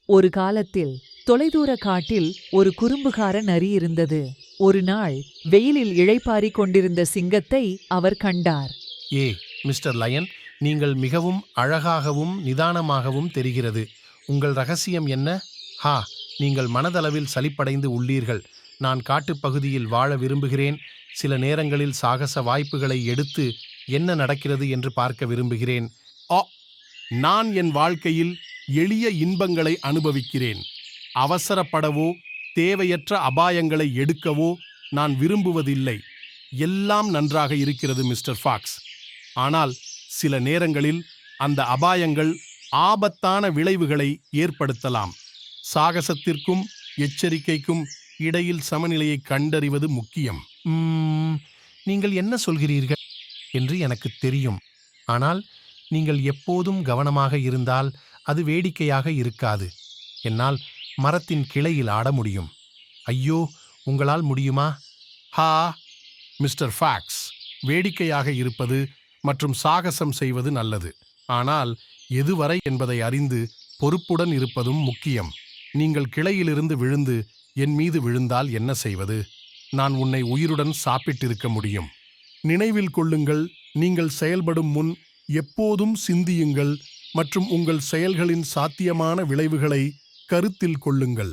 ஒரு காலத்தில் தொலைதூர காட்டில் ஒரு குறும்புகார நரி இருந்தது. ஒரு நாள் வெயிலில் இளைப்பாறிக் கொண்டிருந்த சிங்கத்தை அவர் கண்டார். ஏ மிஸ்டர் லயன், நீங்கள் மிகவும் அழகாகவும் நிதானமாகவும் தெரிகிறது. உங்கள் ரகசியம் என்ன? ஹா, நீங்கள் மனதளவில் சலிப்படைந்து உள்ளீர்கள். நான் காட்டுப்பகுதியில் வாழ விரும்புகிறேன். சில நேரங்களில் சாகச வாய்ப்புகளை எடுத்து என்ன நடக்கிறது என்று பார்க்க விரும்புகிறேன். ஆ, நான் என் வாழ்க்கையில் எளிய இன்பங்களை அனுபவிக்கிறேன். அவசரப்படவோ தேவையற்ற அபாயங்களை எடுக்கவோ நான் விரும்புவதில்லை. எல்லாம் நன்றாக இருக்கிறது மிஸ்டர் ஃபாக்ஸ். ஆனால் சில நேரங்களில் அந்த அபாயங்கள் ஆபத்தான விளைவுகளை ஏற்படுத்தலாம். சாகசத்திற்கும் எச்சரிக்கைக்கும் இடையில் சமநிலையை கண்டறிவது முக்கியம். நீங்கள் என்ன சொல்கிறீர்கள் என்று எனக்கு தெரியும். ஆனால் நீங்கள் எப்போதும் கவனமாக இருந்தால் அது வேடிக்கையாக இருக்காது. என்னால் மரத்தின் கிளையில் ஆட முடியும். ஐயோ, உங்களால் முடியுமா? ஹா, மிஸ்டர் ஃபாக்ஸ், வேடிக்கையாக இருப்பது மற்றும் சாகசம் செய்வது நல்லது. ஆனால் எதுவரை என்பதை அறிந்து பொறுப்புடன் இருப்பதும் முக்கியம். நீங்கள் கிளையிலிருந்து விழுந்து என் மீது விழுந்தால் என்ன செய்வது? நான் உன்னை உயிருடன் சாப்பிட்டிருக்க முடியும். நினைவில் கொள்ளுங்கள், நீங்கள் செயல்படும் முன் எப்போதும் சிந்தியுங்கள் மற்றும் உங்கள் செயல்களின் சாத்தியமான விளைவுகளை கருத்தில் கொள்ளுங்கள்.